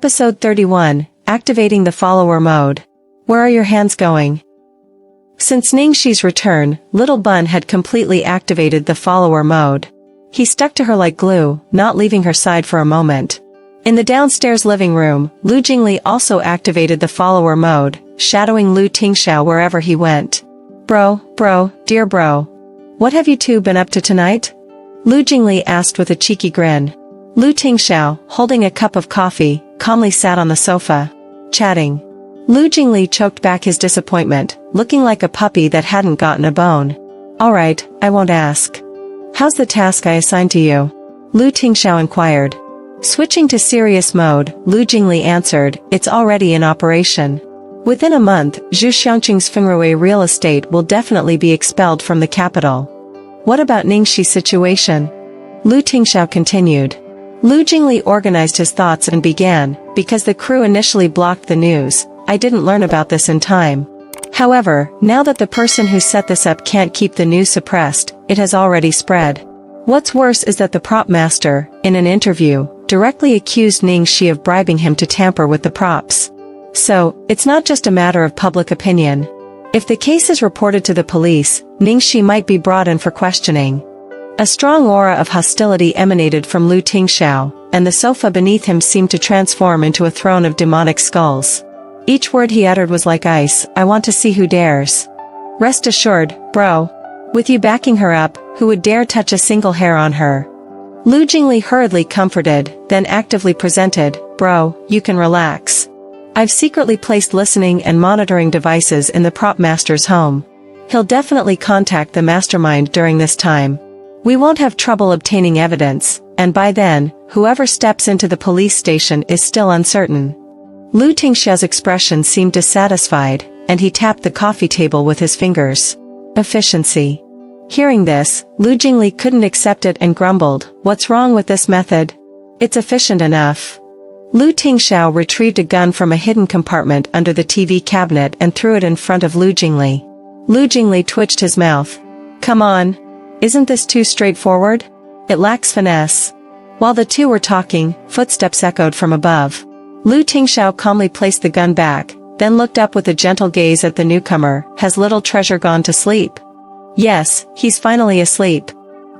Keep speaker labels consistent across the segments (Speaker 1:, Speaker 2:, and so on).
Speaker 1: Episode 31, Activating the Follower Mode. Where are your hands going? Since Ningxi's return, Little Bun had completely activated the follower mode. He stuck to her like glue, not leaving her side for a moment. In the downstairs living room, Lu Jingli also activated the follower mode, shadowing Lu Tingxiao wherever he went. Bro, dear bro. What have you two been up to tonight? Lu Jingli asked with a cheeky grin. Lu Tingxiao, holding a cup of coffee, calmly sat on the sofa, chatting. Lu Jingli choked back his disappointment, looking like a puppy that hadn't gotten a bone. Alright, I won't ask. How's the task I assigned to you? Lu Tingxiao inquired. Switching to serious mode, Lu Jingli answered, it's already in operation. Within a month, Zhu Xiangqing's Fengrui real estate will definitely be expelled from the capital. What about Ningxi's situation? Lu Tingxiao continued. Lu Jingli organized his thoughts and began, because the crew initially blocked the news, I didn't learn about this in time. However, now that the person who set this up can't keep the news suppressed, it has already spread. What's worse is that the prop master, in an interview, directly accused Ningxi of bribing him to tamper with the props. So, it's not just a matter of public opinion. If the case is reported to the police, Ningxi might be brought in for questioning. A strong aura of hostility emanated from Lu Tingxiao, and the sofa beneath him seemed to transform into a throne of demonic skulls. Each word he uttered was like ice, I want to see who dares. Rest assured, bro. With you backing her up, who would dare touch a single hair on her? Lu Jingli hurriedly comforted, then actively presented, bro, you can relax. I've secretly placed listening and monitoring devices in the prop master's home. He'll definitely contact the mastermind during this time. We won't have trouble obtaining evidence, and by then, whoever steps into the police station is still uncertain. Lu Tingxiao's expression seemed dissatisfied, and he tapped the coffee table with his fingers. Efficiency. Hearing this, Lu Jingli couldn't accept it and grumbled, what's wrong with this method? It's efficient enough. Lu Tingxiao retrieved a gun from a hidden compartment under the TV cabinet and threw it in front of Lu Jingli. Lu Jingli twitched his mouth. Come on. Isn't this too straightforward? It lacks finesse. While the two were talking, footsteps echoed from above. Lu Tingxiao calmly placed the gun back, then looked up with a gentle gaze at the newcomer. Has little treasure gone to sleep? Yes, he's finally asleep.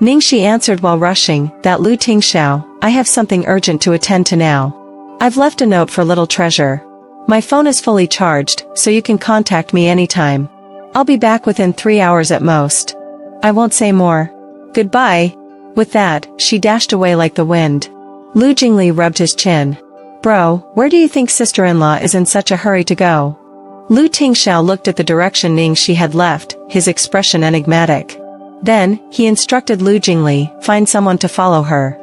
Speaker 1: Ningxi answered while rushing, that Lu Tingxiao, I have something urgent to attend to now. I've left a note for little treasure. My phone is fully charged, so you can contact me anytime. I'll be back within 3 hours at most. I won't say more. Goodbye. With that, she dashed away like the wind. Lu Jingli rubbed his chin. Bro, where do you think sister-in-law is in such a hurry to go? Lu Tingxiao looked at the direction Ningxi had left, his expression enigmatic. Then, he instructed Lu Jingli, find someone to follow her.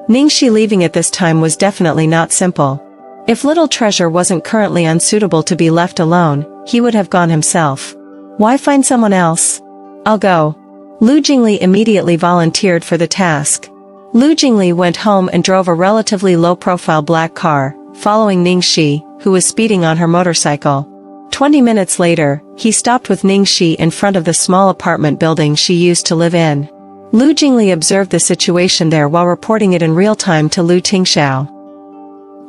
Speaker 1: Ningxi leaving at this time was definitely not simple. If little treasure wasn't currently unsuitable to be left alone, he would have gone himself. Why find someone else? I'll go. Lu Jingli immediately volunteered for the task. Lu Jingli went home and drove a relatively low-profile black car, following Ningxi, who was speeding on her motorcycle. 20 minutes later, he stopped with Ningxi in front of the small apartment building she used to live in. Lu Jingli observed the situation there while reporting it in real time to Lu Tingxiao.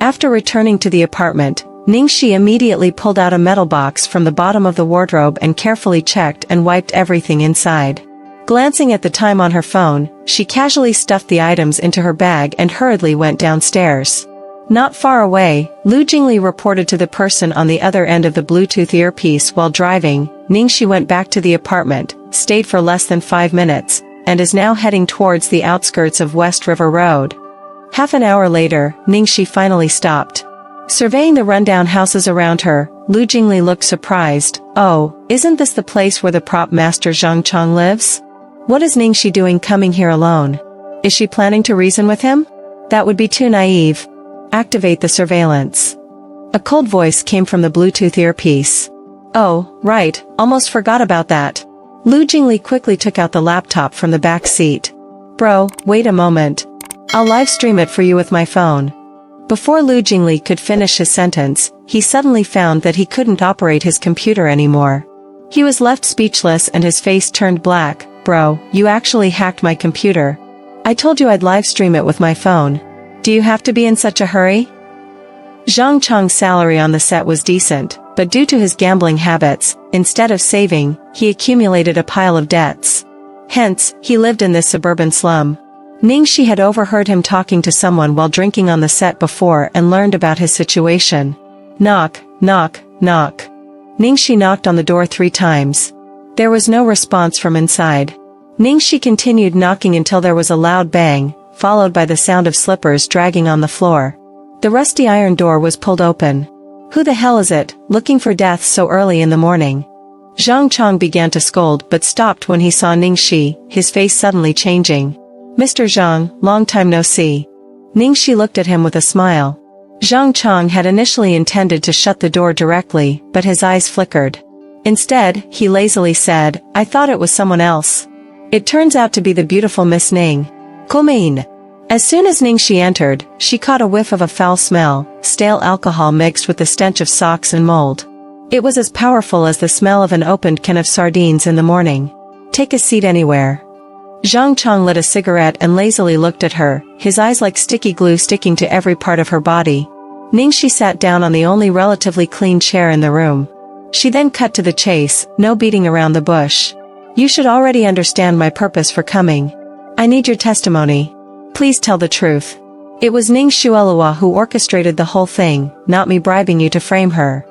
Speaker 1: After returning to the apartment, Ningxi immediately pulled out a metal box from the bottom of the wardrobe and carefully checked and wiped everything inside. Glancing at the time on her phone, she casually stuffed the items into her bag and hurriedly went downstairs. Not far away, Lu Jingli reported to the person on the other end of the Bluetooth earpiece while driving. Ningxi went back to the apartment, stayed for less than 5 minutes, and is now heading towards the outskirts of West River Road. Half an hour later, Ningxi finally stopped. Surveying the rundown houses around her, Lu Jingli looked surprised. Oh, isn't this the place where the prop master Zhang Chong lives? What is Ningxi doing coming here alone? Is she planning to reason with him? That would be too naive. Activate the surveillance. A cold voice came from the Bluetooth earpiece. Oh, right, almost forgot about that. Lu Jingli quickly took out the laptop from the back seat. Bro, wait a moment. I'll live stream it for you with my phone. Before Lu Jingli could finish his sentence, he suddenly found that he couldn't operate his computer anymore. He was left speechless and his face turned black. Bro, you actually hacked my computer. I told you I'd live stream it with my phone. Do you have to be in such a hurry? Jiong Chang's salary on the set was decent, but due to his gambling habits, instead of saving, he accumulated a pile of debts. Hence, he lived in this suburban slum. Ningxi had overheard him talking to someone while drinking on the set before and learned about his situation. Knock, knock, knock. Ningxi knocked on the door 3 times. There was no response from inside. Ningxi continued knocking until there was a loud bang, followed by the sound of slippers dragging on the floor. The rusty iron door was pulled open. Who the hell is it, looking for death so early in the morning? Jiong Chang began to scold but stopped when he saw Ningxi, his face suddenly changing. Mr. Jiong, long time no see. Ningxi looked at him with a smile. Jiong Chang had initially intended to shut the door directly, but his eyes flickered. Instead, he lazily said, I thought it was someone else. It turns out to be the beautiful Miss Ning. Kumain. As soon as Ningxi entered, she caught a whiff of a foul smell, stale alcohol mixed with the stench of socks and mold. It was as powerful as the smell of an opened can of sardines in the morning. Take a seat anywhere. Jiong Chang lit a cigarette and lazily looked at her, his eyes like sticky glue sticking to every part of her body. Ningxi sat down on the only relatively clean chair in the room. She then cut to the chase, no beating around the bush. You should already understand my purpose for coming. I need your testimony. Please tell the truth. It was Ning Shuelua who orchestrated the whole thing, not me bribing you to frame her.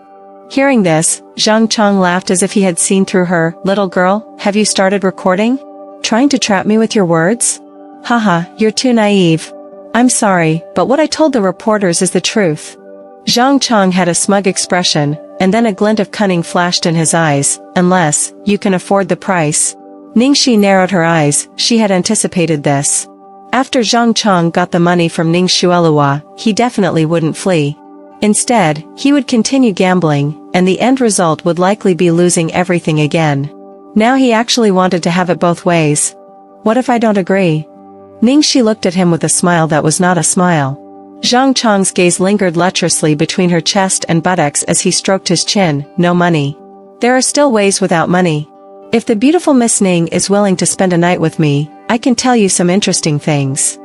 Speaker 1: Hearing this, Jiong Chang laughed as if he had seen through her. Little girl, have you started recording? Trying to trap me with your words? Haha, you're too naive. I'm sorry, but what I told the reporters is the truth. Jiong Chang had a smug expression, and then a glint of cunning flashed in his eyes. Unless, you can afford the price. Ningxi narrowed her eyes, she had anticipated this. After Jiong Chang got the money from Ning Shuelua, he definitely wouldn't flee. Instead, he would continue gambling, and the end result would likely be losing everything again. Now he actually wanted to have it both ways. What if I don't agree? Ningxi looked at him with a smile that was not a smile. Jiong Chang's gaze lingered lecherously between her chest and buttocks as he stroked his chin. No money. There are still ways without money. If the beautiful Miss Ning is willing to spend a night with me, I can tell you some interesting things.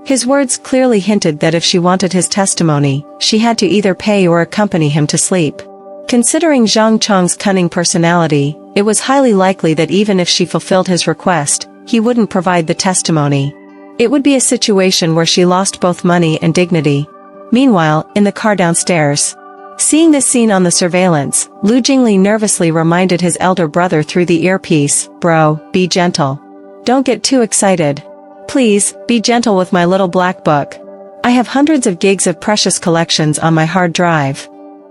Speaker 1: His words clearly hinted that if she wanted his testimony, she had to either pay or accompany him to sleep. Considering Jiong Chang's cunning personality, it was highly likely that even if she fulfilled his request, he wouldn't provide the testimony. It would be a situation where she lost both money and dignity. Meanwhile, in the car downstairs. Seeing this scene on the surveillance, Lu Jingli nervously reminded his elder brother through the earpiece, Bro, be gentle. Don't get too excited. Please, be gentle with my little black book. I have hundreds of gigs of precious collections on my hard drive.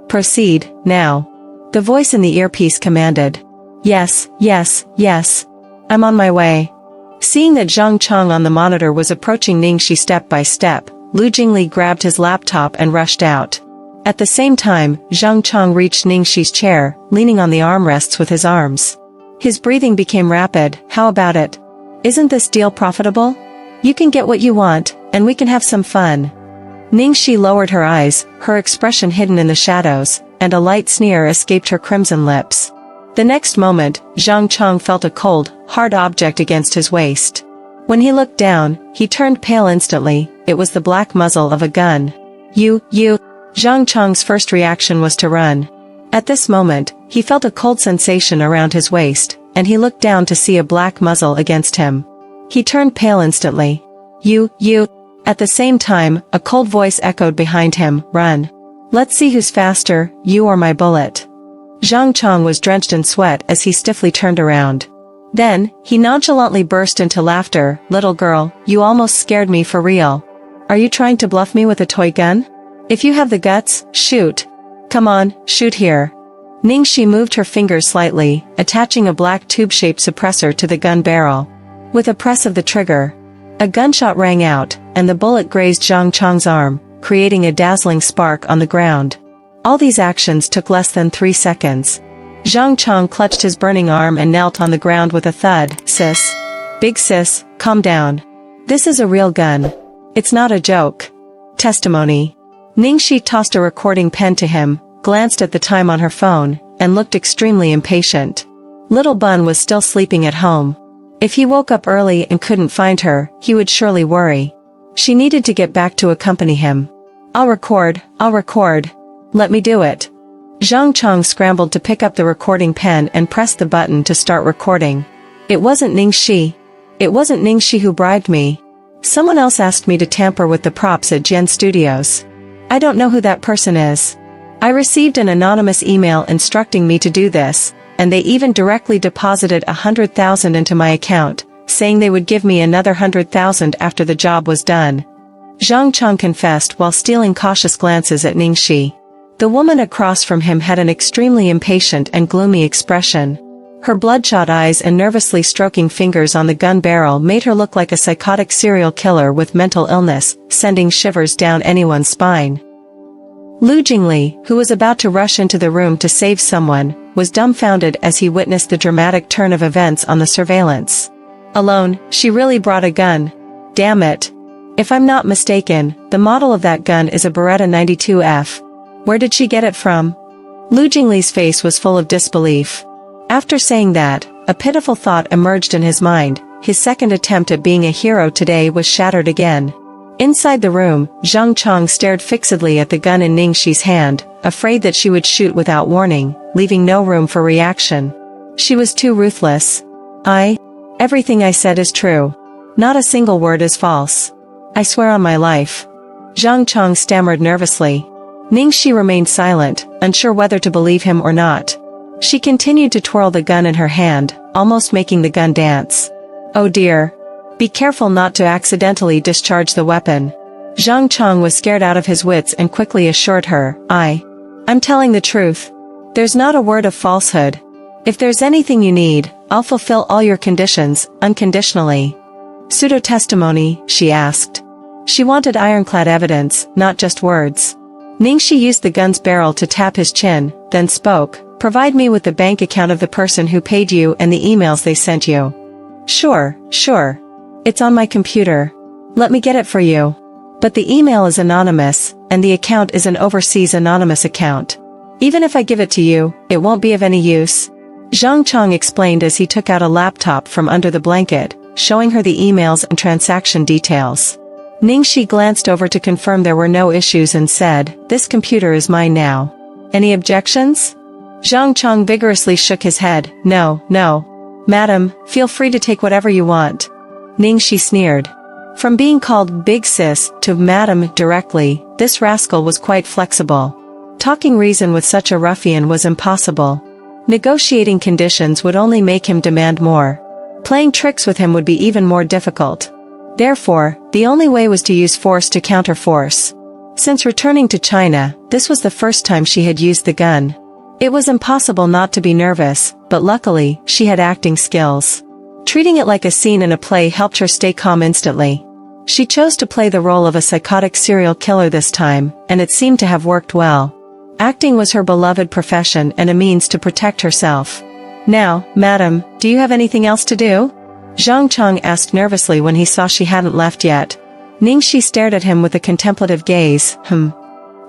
Speaker 1: Proceed, now. The voice in the earpiece commanded. Yes, yes, yes. I'm on my way. Seeing that Jiong Chang on the monitor was approaching Ningxi step by step, Lu Jingli grabbed his laptop and rushed out. At the same time, Jiong Chang reached Ningxi's chair, leaning on the armrests with his arms. His breathing became rapid. How about it? Isn't this deal profitable? You can get what you want, and we can have some fun. Ningxi lowered her eyes, her expression hidden in the shadows, and a light sneer escaped her crimson lips. The next moment, Jiong Chang felt a cold, hard object against his waist. When he looked down, he turned pale instantly. It was the black muzzle of a gun. You. Jiong Chang's first reaction was to run. At this moment, he felt a cold sensation around his waist, and he looked down to see a black muzzle against him. He turned pale instantly. You. At the same time, a cold voice echoed behind him. Run. Let's see who's faster, you or my bullet. Jiong Chang was drenched in sweat as he stiffly turned around. Then, he nonchalantly burst into laughter. Little girl, you almost scared me for real. Are you trying to bluff me with a toy gun? If you have the guts, shoot. Come on, shoot here. Ningxi moved her fingers slightly, attaching a black tube-shaped suppressor to the gun barrel. With a press of the trigger, a gunshot rang out, and the bullet grazed Jiong Chang's arm, creating a dazzling spark on the ground. All these actions took less than 3 seconds. Jiong Chang clutched his burning arm and knelt on the ground with a thud. Sis. Big sis, calm down. This is a real gun. It's not a joke. Testimony. Ningxi tossed a recording pen to him, glanced at the time on her phone, and looked extremely impatient. Little Bun was still sleeping at home. If he woke up early and couldn't find her, he would surely worry. She needed to get back to accompany him. I'll record. Let me do it. Jiong Chong scrambled to pick up the recording pen and pressed the button to start recording. It wasn't Ningxi. It wasn't Ningxi who bribed me. Someone else asked me to tamper with the props at Jian Studios. I don't know who that person is. I received an anonymous email instructing me to do this, and they even directly deposited 100,000 into my account, saying they would give me another 100,000 after the job was done. Jiong Chong confessed while stealing cautious glances at Ningxi. The woman across from him had an extremely impatient and gloomy expression. Her bloodshot eyes and nervously stroking fingers on the gun barrel made her look like a psychotic serial killer with mental illness, sending shivers down anyone's spine. Lu Jingli, who was about to rush into the room to save someone, was dumbfounded as he witnessed the dramatic turn of events on the surveillance. Alone, she really brought a gun. Damn it. If I'm not mistaken, the model of that gun is a Beretta 92F. Where did she get it from? Lu Jingli's face was full of disbelief. After saying that, a pitiful thought emerged in his mind. His second attempt at being a hero today was shattered again. Inside the room, Jiong Chong stared fixedly at the gun in Ningxi's hand, afraid that she would shoot without warning, leaving no room for reaction. She was too ruthless. Everything I said is true. Not a single word is false. I swear on my life. Jiong Chong stammered nervously. Ningxi remained silent, unsure whether to believe him or not. She continued to twirl the gun in her hand, almost making the gun dance. Oh dear. Be careful not to accidentally discharge the weapon. Jiong Chong was scared out of his wits and quickly assured her, I'm telling the truth. There's not a word of falsehood. If there's anything you need, I'll fulfill all your conditions, unconditionally. Pseudo-testimony, she asked. She wanted ironclad evidence, not just words. Ningxi used the gun's barrel to tap his chin, then spoke. Provide me with the bank account of the person who paid you and the emails they sent you. Sure. It's on my computer. Let me get it for you. But the email is anonymous, and the account is an overseas anonymous account. Even if I give it to you, it won't be of any use. Jiong Chong explained as he took out a laptop from under the blanket, showing her the emails and transaction details. Ningxi glanced over to confirm there were no issues and said, This computer is mine now. Any objections? Jiong Chong vigorously shook his head. No. Madam, feel free to take whatever you want. Ningxi sneered. From being called Big Sis to Madam directly, this rascal was quite flexible. Talking reason with such a ruffian was impossible. Negotiating conditions would only make him demand more. Playing tricks with him would be even more difficult. Therefore, the only way was to use force to counter force. Since returning to China, this was the first time she had used the gun. It was impossible not to be nervous, but luckily, she had acting skills. Treating it like a scene in a play helped her stay calm instantly. She chose to play the role of a psychotic serial killer this time, and it seemed to have worked well. Acting was her beloved profession and a means to protect herself. Now, madam, do you have anything else to do? Jiong Chong asked nervously when he saw she hadn't left yet. Ningxi stared at him with a contemplative gaze.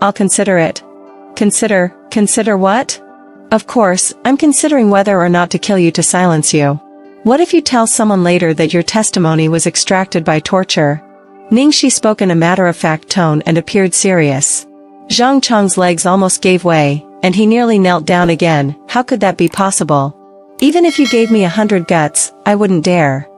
Speaker 1: I'll consider it. Consider what? Of course, I'm considering whether or not to kill you to silence you. What if you tell someone later that your testimony was extracted by torture? Ningxi spoke in a matter-of-fact tone and appeared serious. Jiong Chong's legs almost gave way, and he nearly knelt down again. How could that be possible? Even if you gave me 100 guts, I wouldn't dare.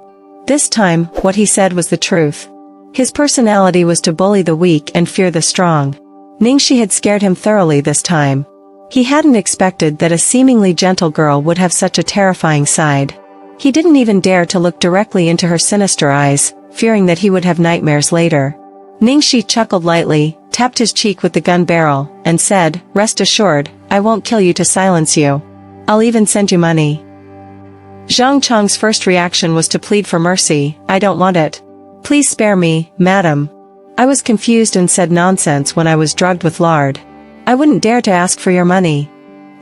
Speaker 1: This time, what he said was the truth. His personality was to bully the weak and fear the strong. Ningxi had scared him thoroughly this time. He hadn't expected that a seemingly gentle girl would have such a terrifying side. He didn't even dare to look directly into her sinister eyes, fearing that he would have nightmares later. Ningxi chuckled lightly, tapped his cheek with the gun barrel, and said, Rest assured, I won't kill you to silence you. I'll even send you money. Jiong Chong's first reaction was to plead for mercy. I don't want it. Please spare me, madam. I was confused and said nonsense when I was drugged with lard. I wouldn't dare to ask for your money.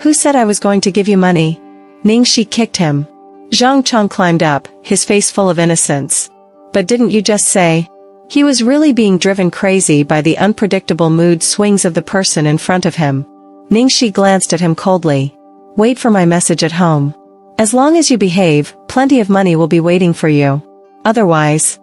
Speaker 1: Who said I was going to give you money? Ningxi kicked him. Jiong Chong climbed up, his face full of innocence. But didn't you just say? He was really being driven crazy by the unpredictable mood swings of the person in front of him. Ningxi glanced at him coldly. Wait for my message at home. As long as you behave, plenty of money will be waiting for you. Otherwise,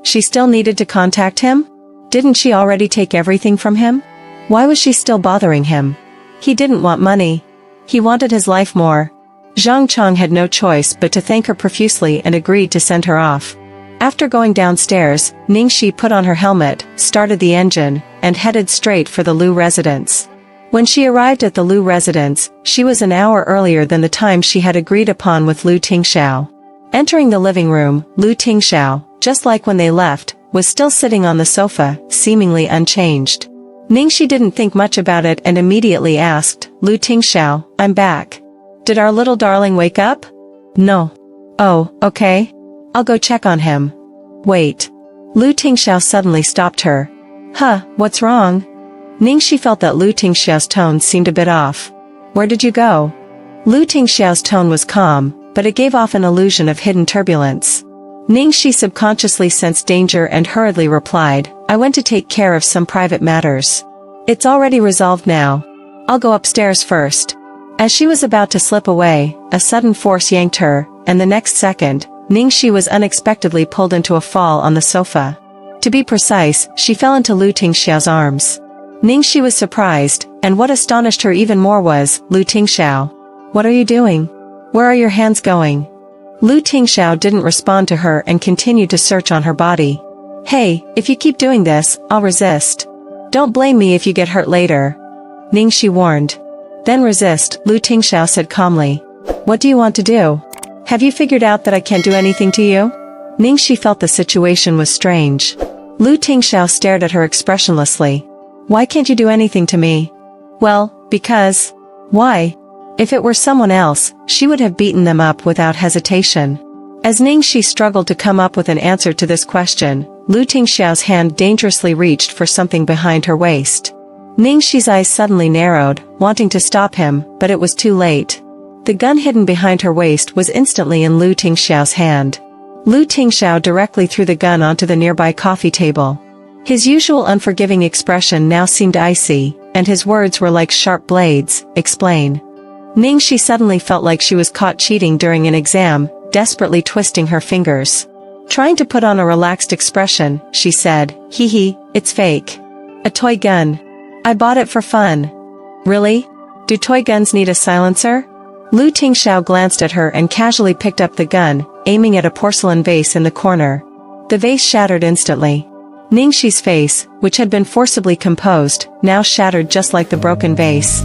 Speaker 1: She still needed to contact him? Didn't she already take everything from him? Why was she still bothering him? He didn't want money. He wanted his life more. Jiong Chang had no choice but to thank her profusely and agreed to send her off. After going downstairs, Ningxi put on her helmet, started the engine, and headed straight for the Lu residence. When she arrived at the Lu residence, she was an hour earlier than the time she had agreed upon with Lu Tingxiao. Entering the living room, Lu Tingxiao, just like when they left, was still sitting on the sofa, seemingly unchanged. Ningxi didn't think much about it and immediately asked, Lu Tingxiao, I'm back. Did our little darling wake up? No. Oh, okay. I'll go check on him. Wait. Lu Tingxiao suddenly stopped her. Huh, what's wrong? Ningxi felt that Lu Tingxiao's tone seemed a bit off. Where did you go? Lu Tingxiao's tone was calm, but it gave off an illusion of hidden turbulence. Ningxi subconsciously sensed danger and hurriedly replied, I went to take care of some private matters. It's already resolved now. I'll go upstairs first. As she was about to slip away, a sudden force yanked her, and the next second, Ningxi was unexpectedly pulled into a fall on the sofa. To be precise, she fell into Lu Tingxiao's arms. Ningxi was surprised, and what astonished her even more was, Lu Tingxiao. What are you doing? Where are your hands going? Lu Tingxiao didn't respond to her and continued to search on her body. Hey, if you keep doing this, I'll resist. Don't blame me if you get hurt later. Ningxi warned. Then resist, Lu Tingxiao said calmly. What do you want to do? Have you figured out that I can't do anything to you? Ningxi felt the situation was strange. Lu Tingxiao stared at her expressionlessly. Why can't you do anything to me? Well, because. Why? If it were someone else, she would have beaten them up without hesitation. As Ningxi struggled to come up with an answer to this question, Lu Tingxiao's hand dangerously reached for something behind her waist. Ningxi's eyes suddenly narrowed, wanting to stop him, but it was too late. The gun hidden behind her waist was instantly in Lu Tingxiao's hand. Lu Tingxiao directly threw the gun onto the nearby coffee table. His usual unforgiving expression now seemed icy, and his words were like sharp blades, explain. Ningxi suddenly felt like she was caught cheating during an exam, desperately twisting her fingers. Trying to put on a relaxed expression, she said, hee hee, it's fake. A toy gun. I bought it for fun. Really? Do toy guns need a silencer? Lu Tingxiao glanced at her and casually picked up the gun, aiming at a porcelain vase in the corner. The vase shattered instantly. Ningxi's face, which had been forcibly composed, now shattered just like the broken vase.